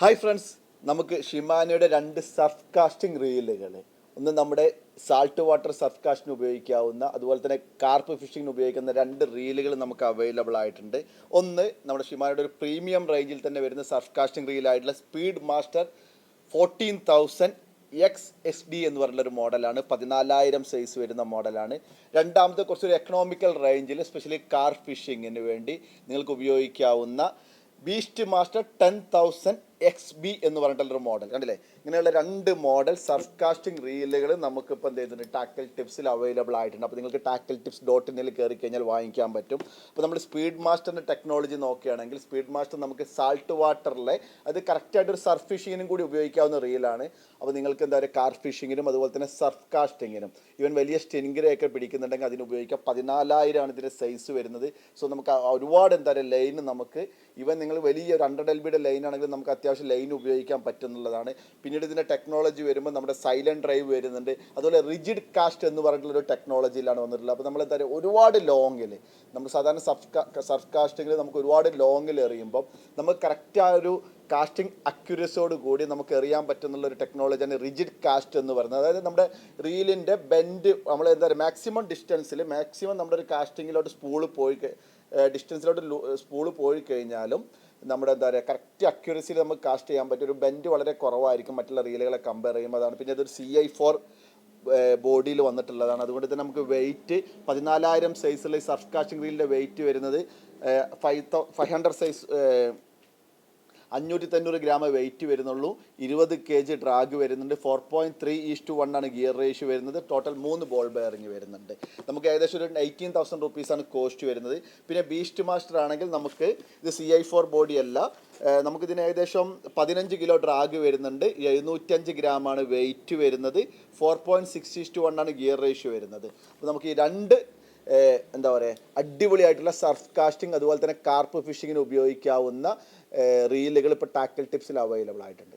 Hi friends, നമുക്ക് ഷിമാനോയുടെ രണ്ട് surf casting റീലുകൾ, ഒന്ന് നമ്മുടെ സാൾട്ട് വാട്ടർ സർഫ് കാസ്റ്റിന് ഉപയോഗിക്കാവുന്ന, അതുപോലെ തന്നെ കാർപ്പ് ഫിഷിങ്ങിന് ഉപയോഗിക്കുന്ന രണ്ട് റീലുകൾ നമുക്ക് അവൈലബിൾ ആയിട്ടുണ്ട്. ഒന്ന് നമ്മുടെ ഷിമാനോയുടെ ഒരു പ്രീമിയം റേഞ്ചിൽ തന്നെ വരുന്ന സർഫ് കാസ്റ്റിംഗ് റീലായിട്ടുള്ള സ്പീഡ് മാസ്റ്റർ 14,000 XSD എന്ന് പറഞ്ഞൊരു മോഡലാണ്. 14,000 സൈസ് വരുന്ന മോഡലാണ്. രണ്ടാമത്തെ കുറച്ചൊരു എക്കണോമിക്കൽ റേഞ്ചിൽ സ്പെഷ്യലി കാർ ഫിഷിങ്ങിന് വേണ്ടി നിങ്ങൾക്ക് ഉപയോഗിക്കാവുന്ന ബീസ്റ്റ് മാസ്റ്റർ 10,000 XB എന്ന് പറഞ്ഞിട്ടുള്ളൊരു മോഡൽ കണ്ടില്ലേ. ഇങ്ങനെയുള്ള രണ്ട് മോഡൽ സർഫ് കാസ്റ്റിംഗ് റീലുകൾ നമുക്കിപ്പോൾ എന്ത് ചെയ്തിട്ടുണ്ട്, ടാക്കൽ ടിപ്സിൽ അവൈലബിൾ ആയിട്ടുണ്ട്. അപ്പോൾ നിങ്ങൾക്ക് ടാക്കൽ ടിപ്സ് .in കയറി കഴിഞ്ഞാൽ വാങ്ങിക്കാൻ പറ്റും. അപ്പോൾ നമ്മൾ സ്പീഡ് മാസ്റ്ററിൻ്റെ ടെക്നോളജി നോക്കുകയാണെങ്കിൽ സ്പീഡ് മാസ്റ്റർ നമുക്ക് സാൾട്ട് വാട്ടറിലെ അത് കറക്റ്റായിട്ടൊരു സർഫ് ഫിഷിങ്ങിനും കൂടി ഉപയോഗിക്കാവുന്ന റീലാണ്. അപ്പോൾ നിങ്ങൾക്ക് എന്താ പറയുക, കാർ ഫിഷിങ്ങിനും അതുപോലെ തന്നെ സർഫ് കാസ്റ്റിങ്ങിനും ഈവൻ വലിയ സ്റ്റിൻഗിനെയൊക്കെ പിടിക്കുന്നുണ്ടെങ്കിൽ അതിന് ഉപയോഗിക്കാം. 14,000 ആണ് ഇതിൻ്റെ സൈസ് വരുന്നത്. സോ നമുക്ക് ഒരുപാട് എന്താ പറയുക ലൈൻ നമുക്ക് ഈവൻ നിങ്ങൾ വലിയ ഒരു 100 LB ലൈൻ ആണെങ്കിൽ നമുക്ക് അത്യാവശ്യം ലൈൻ ഉപയോഗിക്കാൻ പറ്റുന്നുള്ളതാണ്. പിന്നീട് ഇതിൻ്റെ ടെക്നോളജി വരുമ്പോൾ നമ്മുടെ സൈലൻറ്റ് ഡ്രൈവ് വരുന്നുണ്ട്. അതുപോലെ റിജിഡ് കാസ്റ്റ് എന്ന് പറഞ്ഞിട്ടുള്ളൊരു ടെക്നോളജിയിലാണ് വന്നിട്ടുള്ളത്. അപ്പോൾ നമ്മൾ എന്താ പറയുക, ഒരുപാട് ലോങ്ങിൽ നമ്മൾ സാധാരണ സർഫ് കാസ്റ്റിങ്ങിൽ നമുക്ക് ഒരുപാട് ലോങ്ങിൽ എറിയുമ്പോൾ നമുക്ക് കറക്റ്റ് ആ ഒരു കാസ്റ്റിംഗ് അക്യുറസിയോട് കൂടി നമുക്ക് എറിയാൻ പറ്റുന്നുള്ളൊരു ടെക്നോളജിയാണ് റിജിഡ് കാസ്റ്റ് എന്ന് പറയുന്നത്. അതായത് നമ്മുടെ റീലിൻ്റെ ബെൻഡ് നമ്മൾ എന്താ പറയുക മാക്സിമം ഡിസ്റ്റൻസിൽ മാക്സിമം നമ്മുടെ ഒരു കാസ്റ്റിങ്ങിലോട്ട് ഡിസ്റ്റൻസിലോട്ട് സ്പൂള് പോയി കഴിഞ്ഞാലും നമ്മുടെ എന്താ പറയുക കറക്റ്റ് അക്യുറസിയിൽ നമുക്ക് കാസ്റ്റ് ചെയ്യാൻ പറ്റും. ഒരു ബെൻഡ് വളരെ കുറവായിരിക്കും മറ്റുള്ള റീലുകളെ കമ്പയർ ചെയ്യുമ്പോൾ. അതാണ്. പിന്നെ അതൊരു CI4 ബോഡിയിൽ വന്നിട്ടുള്ളതാണ്. അതുകൊണ്ട് തന്നെ നമുക്ക് വെയിറ്റ് 14,000 സൈസിലുള്ള സർഫ് കാസ്റ്റിംഗ് റീലിൻ്റെ വെയിറ്റ് വരുന്നത് 500 സൈസ് 590 ഗ്രാം വെയിറ്റ് വരുന്നുള്ളൂ. 20 kg ഡ്രാഗ് വരുന്നുണ്ട്. 4.3:1 ആണ് ഗിയർ റേഷ്യോ വരുന്നത്. ടോട്ടൽ 3 ബോൾ ബെയറിംഗ് വരുന്നുണ്ട്. നമുക്ക് ഏകദേശം ഒരു 18,000 റുപ്പീസാണ് കോസ്റ്റ് വരുന്നത്. പിന്നെ ബീസ്റ്റ് മാസ്റ്റർ ആണെങ്കിൽ നമുക്ക് ഇത് CI4 ബോഡി അല്ല, നമുക്കിതിന് ഏകദേശം 15 കിലോ ഡ്രാഗ് വരുന്നുണ്ട്. 705 ഗ്രാമാണ് വെയിറ്റ് വരുന്നത്. 4.6:1 ആണ് ഗിയർ റേഷ്യോ വരുന്നത്. അപ്പോൾ നമുക്ക് ഈ രണ്ട് എന്താ പറയുക അടിപൊളിയായിട്ടുള്ള സർഫ് കാസ്റ്റിംഗ് അതുപോലെ തന്നെ കാർപ്പ് ഫിഷിങ്ങിന് ഉപയോഗിക്കാവുന്ന റീലുകൾ ഇപ്പോൾ ടാക്കൽ ടിപ്സിൽ അവൈലബിൾ ആയിട്ടുണ്ട്.